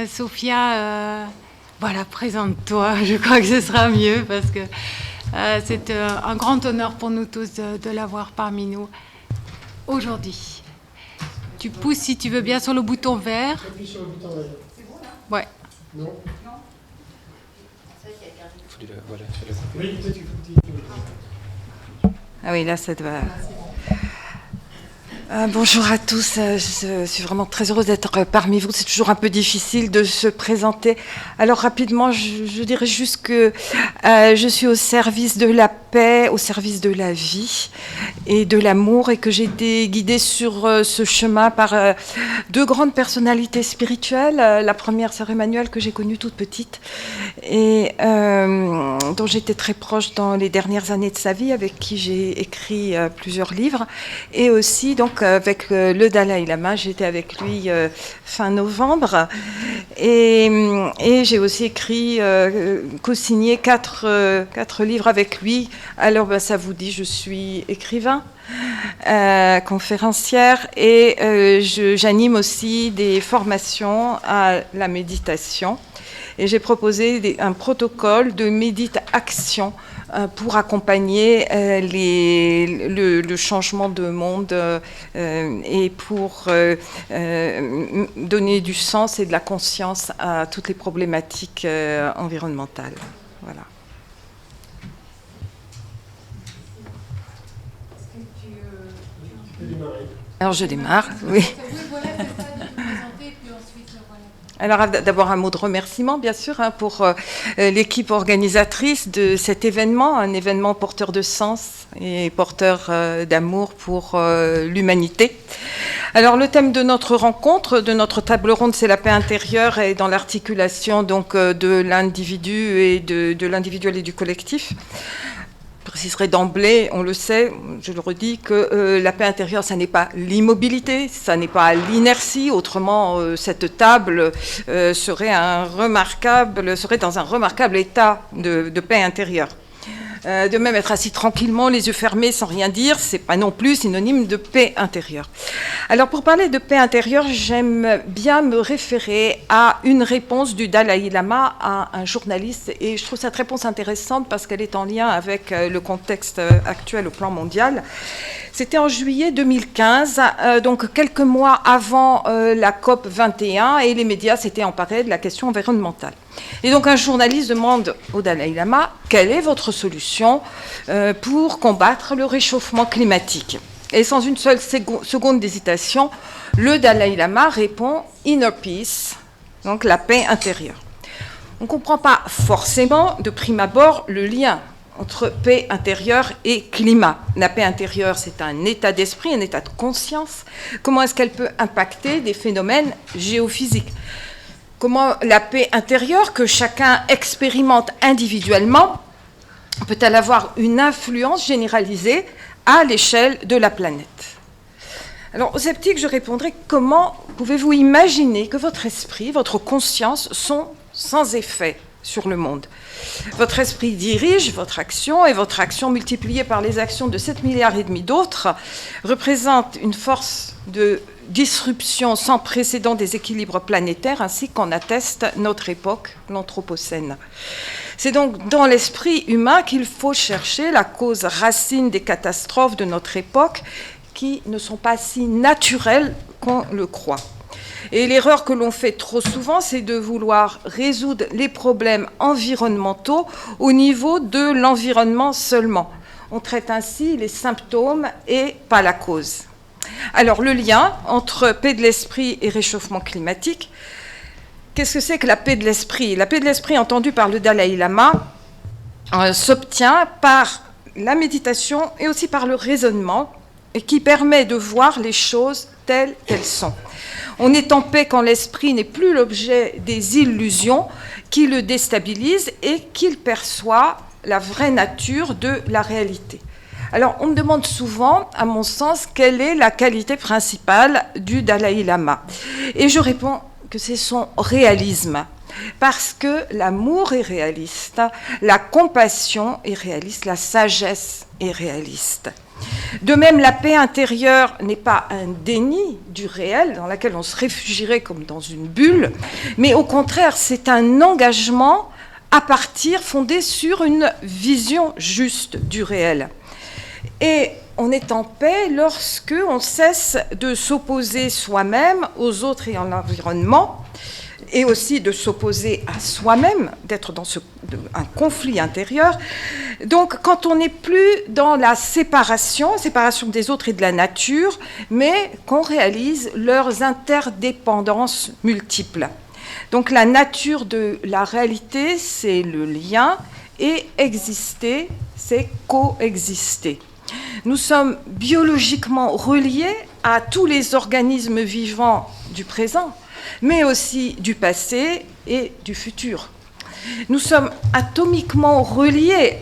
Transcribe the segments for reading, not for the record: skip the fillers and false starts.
Sophia, voilà, présente-toi. Je crois que ce sera mieux parce que c'est un grand honneur pour nous tous de l'avoir parmi nous aujourd'hui. Tu pousses, si tu veux bien, sur le bouton vert. Appuie sur le bouton vert. C'est bon, là? Ouais. Non. Voilà, oui, peut-être qu'il faut que tu... Ah oui, là, ça doit... Bonjour à tous, je suis vraiment très heureuse d'être parmi vous. C'est toujours un peu difficile de se présenter. Alors rapidement, je dirais juste que je suis au service de la paix, au service de la vie et de l'amour, et que j'ai été guidée sur ce chemin par deux grandes personnalités spirituelles. La première, Sœur Emmanuelle, que j'ai connue toute petite et dont j'étais très proche dans les dernières années de sa vie, avec qui j'ai écrit plusieurs livres, et aussi donc avec le Dalai Lama. J'étais avec lui fin novembre, et j'ai aussi écrit, co-signé 4 livres avec lui. Alors ça vous dit, je suis écrivain, conférencière, et j'anime aussi des formations à la méditation. Et j'ai proposé un protocole de méditation pour accompagner le changement de monde et pour donner du sens et de la conscience à toutes les problématiques environnementales. Voilà. Alors je démarre, oui. Alors d'abord un mot de remerciement, bien sûr, pour l'équipe organisatrice de cet événement, un événement porteur de sens et porteur d'amour pour l'humanité. Alors le thème de notre rencontre, de notre table ronde, c'est la paix intérieure, et dans l'articulation donc de l'individu et de l'individuel et du collectif. Je préciserai d'emblée, on le sait, je le redis, que la paix intérieure, ça n'est pas l'immobilité, ça n'est pas l'inertie. Autrement, cette table serait dans un remarquable état de paix intérieure. De même, être assis tranquillement, les yeux fermés, sans rien dire, c'est pas non plus synonyme de paix intérieure. Alors, pour parler de paix intérieure, j'aime bien me référer à une réponse du Dalai Lama à un journaliste, et je trouve cette réponse intéressante parce qu'elle est en lien avec le contexte actuel au plan mondial. C'était en juillet 2015, donc quelques mois avant la COP 21, et les médias s'étaient emparés de la question environnementale. Et donc un journaliste demande au Dalai Lama « Quelle est votre solution pour combattre le réchauffement climatique ?» Et sans une seule seconde d'hésitation, le Dalai Lama répond « Inner peace », donc la paix intérieure. On ne comprend pas forcément de prime abord le lien entre paix intérieure et climat. La paix intérieure, c'est un état d'esprit, un état de conscience. Comment est-ce qu'elle peut impacter des phénomènes géophysiques ? Comment la paix intérieure, que chacun expérimente individuellement, peut-elle avoir une influence généralisée à l'échelle de la planète ? Alors, aux sceptiques, je répondrai, comment pouvez-vous imaginer que votre esprit, votre conscience sont sans effet sur le monde ? Votre esprit dirige votre action, et votre action multipliée par les actions de 7,5 milliards d'autres représente une force de disruption sans précédent des équilibres planétaires, ainsi qu'en atteste notre époque, l'Anthropocène. C'est donc dans l'esprit humain qu'il faut chercher la cause racine des catastrophes de notre époque, qui ne sont pas si naturelles qu'on le croit. Et l'erreur que l'on fait trop souvent, c'est de vouloir résoudre les problèmes environnementaux au niveau de l'environnement seulement. On traite ainsi les symptômes et pas la cause. Alors, le lien entre paix de l'esprit et réchauffement climatique, qu'est-ce que c'est que la paix de l'esprit ? La paix de l'esprit, entendue par le Dalai Lama, s'obtient par la méditation et aussi par le raisonnement, et qui permet de voir les choses telles qu'elles sont. On est en paix quand l'esprit n'est plus l'objet des illusions qui le déstabilisent et qu'il perçoit la vraie nature de la réalité. Alors, on me demande souvent, à mon sens, quelle est la qualité principale du Dalai Lama. Et je réponds que c'est son réalisme. Parce que l'amour est réaliste, la compassion est réaliste, la sagesse est réaliste. De même, la paix intérieure n'est pas un déni du réel dans lequel on se réfugierait comme dans une bulle, mais au contraire, c'est un engagement à partir, fondé sur une vision juste du réel. Et on est en paix lorsque on cesse de s'opposer soi-même, aux autres et à l'environnement, et aussi de s'opposer à soi-même, d'être dans un conflit intérieur. Donc, quand on n'est plus dans la séparation des autres et de la nature, mais qu'on réalise leurs interdépendances multiples. Donc, la nature de la réalité, c'est le lien, et exister, c'est coexister. Nous sommes biologiquement reliés à tous les organismes vivants du présent, mais aussi du passé et du futur. Nous sommes atomiquement reliés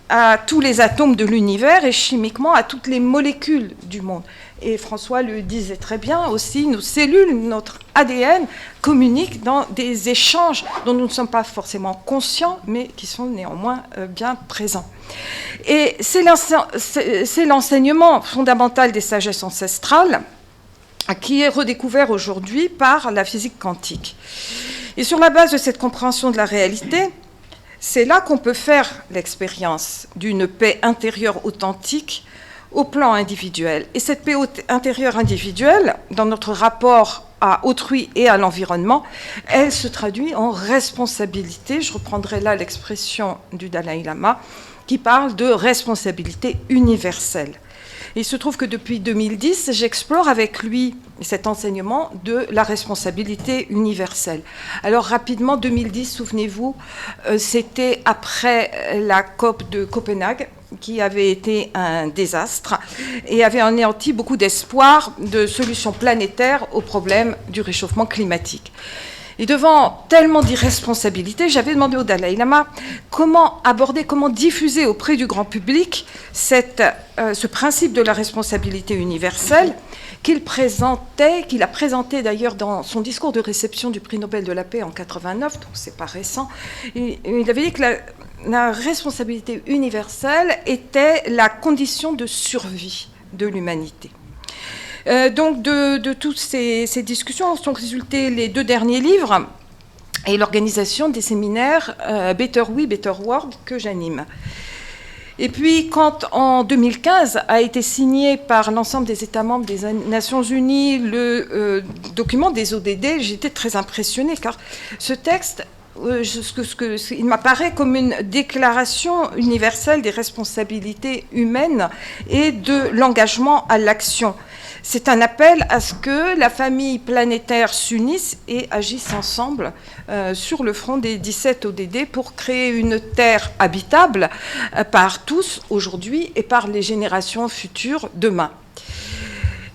à tous les atomes de l'univers et chimiquement à toutes les molécules du monde. Et François le disait très bien aussi, nos cellules, notre ADN communiquent dans des échanges dont nous ne sommes pas forcément conscients, mais qui sont néanmoins bien présents. Et c'est l'enseignement fondamental des sagesses ancestrales qui est redécouvert aujourd'hui par la physique quantique. Et sur la base de cette compréhension de la réalité, c'est là qu'on peut faire l'expérience d'une paix intérieure authentique au plan individuel. Et cette paix intérieure individuelle, dans notre rapport à autrui et à l'environnement, elle se traduit en responsabilité. Je reprendrai là l'expression du Dalai Lama, qui parle de responsabilité universelle. Il se trouve que depuis 2010, j'explore avec lui cet enseignement de la responsabilité universelle. Alors rapidement, 2010, souvenez-vous, c'était après la COP de Copenhague, qui avait été un désastre et avait anéanti beaucoup d'espoir de solutions planétaires au problème du réchauffement climatique. Et devant tellement d'irresponsabilité, j'avais demandé au Dalai Lama comment aborder, comment diffuser auprès du grand public ce principe de la responsabilité universelle qu'il a présenté d'ailleurs dans son discours de réception du prix Nobel de la paix en 89, donc c'est pas récent. Il avait dit que la responsabilité universelle était la condition de survie de l'humanité. Donc de toutes ces discussions sont résultés les 2 derniers livres et l'organisation des séminaires Better We, Better World que j'anime. Et puis quand en 2015 a été signé par l'ensemble des États membres des Nations Unies le document des ODD, j'étais très impressionnée car ce texte, il m'apparaît comme une déclaration universelle des responsabilités humaines et de l'engagement à l'action. C'est un appel à ce que la famille planétaire s'unisse et agisse ensemble sur le front des 17 ODD pour créer une terre habitable par tous aujourd'hui et par les générations futures demain.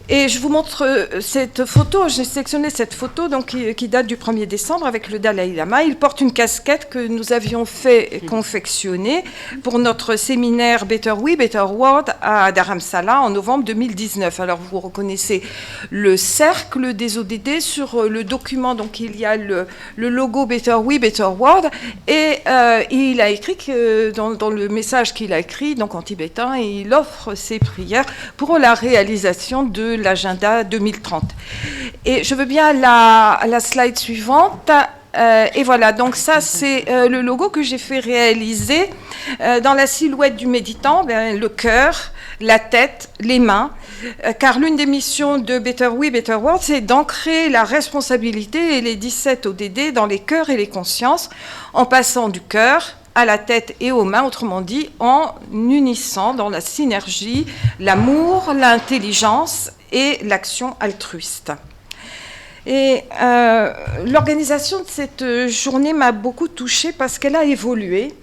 Et je vous montre cette photo, j'ai sélectionné cette photo donc, qui date du 1er décembre avec le Dalai Lama. Il porte une casquette que nous avions fait confectionner pour notre séminaire Better We, Better World à Dharamsala en novembre 2019. Alors vous reconnaissez le cercle des ODD sur le document, donc il y a le logo Better We, Better World et il a écrit que dans le message qu'il a écrit, donc en tibétain, il offre ses prières pour la réalisation de l'agenda 2030. Et je veux bien la slide suivante. Et voilà, donc ça c'est le logo que j'ai fait réaliser dans la silhouette du méditant, le cœur, la tête, les mains, car l'une des missions de Better We, Better World, c'est d'ancrer la responsabilité et les 17 ODD dans les cœurs et les consciences, en passant du cœur à la tête et aux mains, autrement dit, en unissant dans la synergie l'amour, l'intelligence et l'action altruiste. Et l'organisation de cette journée m'a beaucoup touchée parce qu'elle a évolué.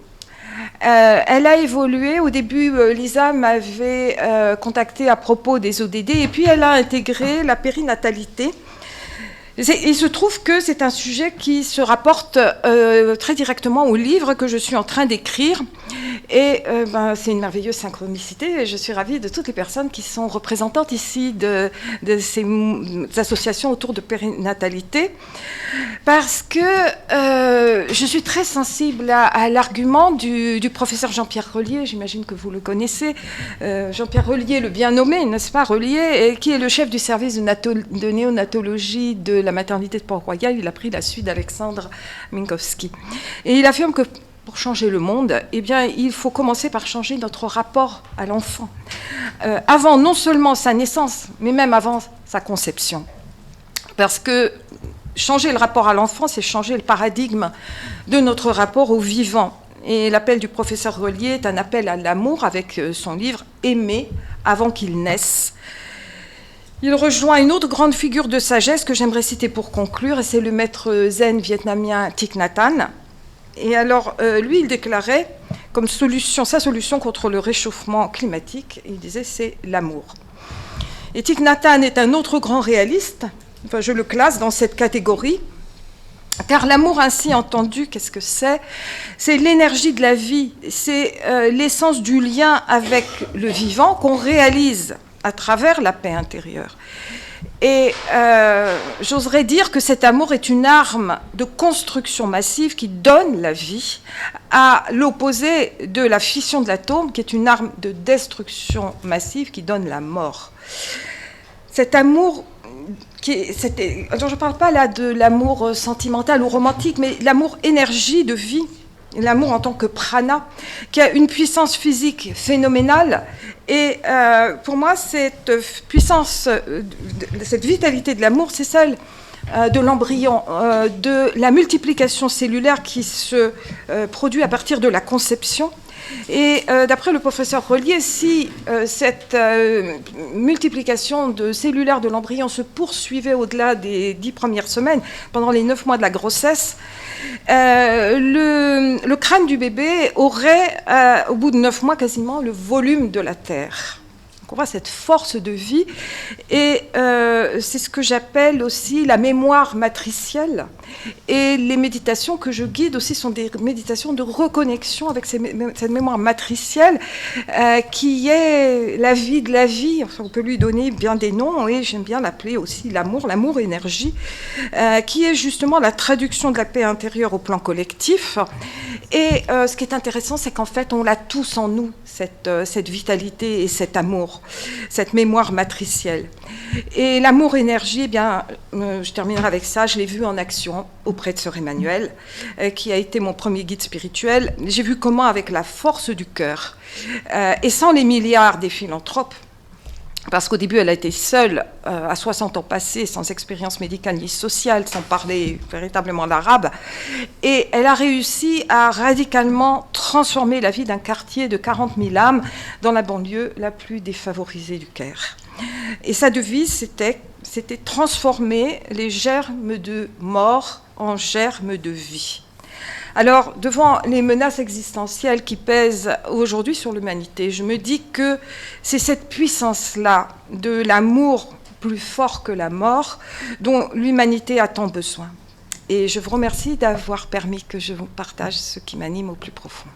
Elle a évolué. Au début, Lisa m'avait contactée à propos des ODD et puis elle a intégré la périnatalité. Il se trouve que c'est un sujet qui se rapporte très directement au livre que je suis en train d'écrire Et c'est une merveilleuse synchronicité. Et je suis ravie de toutes les personnes qui sont représentantes ici de ces associations autour de périnatalité, parce que je suis très sensible à l'argument du professeur Jean-Pierre Relier, j'imagine que vous le connaissez, Jean-Pierre Relier, le bien nommé, n'est-ce pas, Relier, qui est le chef du service de néonatologie de la maternité de Port-Royal. Il a pris la suite d'Alexandre Minkowski. Et il affirme que pour changer le monde, eh bien, il faut commencer par changer notre rapport à l'enfant. Avant non seulement sa naissance, mais même avant sa conception. Parce que changer le rapport à l'enfant, c'est changer le paradigme de notre rapport au vivant. Et l'appel du professeur Relier est un appel à l'amour avec son livre « Aimer avant qu'il naisse ». Il rejoint une autre grande figure de sagesse que j'aimerais citer pour conclure, et c'est le maître zen vietnamien Thich Nhat Hanh. Et alors, lui, il déclarait comme sa solution contre le réchauffement climatique, il disait, c'est l'amour. Et Thich Nhat Hanh est un autre grand réaliste, enfin, je le classe dans cette catégorie, car l'amour ainsi entendu, qu'est-ce que c'est ? C'est l'énergie de la vie, c'est l'essence du lien avec le vivant qu'on réalise à travers la paix intérieure. Et j'oserais dire que cet amour est une arme de construction massive qui donne la vie, à l'opposé de la fission de l'atome, qui est une arme de destruction massive qui donne la mort. Cet amour, alors je ne parle pas là de l'amour sentimental ou romantique, mais l'amour énergie de vie, l'amour en tant que prana, qui a une puissance physique phénoménale. Et pour moi, cette puissance, cette vitalité de l'amour, c'est celle de l'embryon, de la multiplication cellulaire qui se produit à partir de la conception. Et d'après le professeur Relier, si cette multiplication cellulaire de l'embryon se poursuivait au-delà des 10 premières semaines, pendant les 9 mois de la grossesse, le crâne du bébé aurait, au bout de 9 mois quasiment, le volume de la Terre. Donc on voit cette force de vie, et c'est ce que j'appelle aussi la mémoire matricielle. Et les méditations que je guide aussi sont des méditations de reconnexion avec cette mémoire matricielle qui est la vie de la vie. Enfin, on peut lui donner bien des noms, et j'aime bien l'appeler aussi l'amour énergie, qui est justement la traduction de la paix intérieure au plan collectif. Et ce qui est intéressant, c'est qu'en fait, on l'a tous en nous, cette vitalité et cet amour, cette mémoire matricielle. Et l'amour énergie, eh bien, je terminerai avec ça, je l'ai vu en action auprès de Sœur Emmanuelle, qui a été mon premier guide spirituel. J'ai vu comment, avec la force du cœur, et sans les milliards des philanthropes, parce qu'au début, elle a été seule, à 60 ans passés, sans expérience médicale ni sociale, sans parler véritablement l'arabe. Et elle a réussi à radicalement transformer la vie d'un quartier de 40 000 âmes dans la banlieue la plus défavorisée du Caire. Et sa devise, c'était transformer les germes de mort en germes de vie. Alors, devant les menaces existentielles qui pèsent aujourd'hui sur l'humanité, je me dis que c'est cette puissance-là de l'amour plus fort que la mort dont l'humanité a tant besoin. Et je vous remercie d'avoir permis que je vous partage ce qui m'anime au plus profond.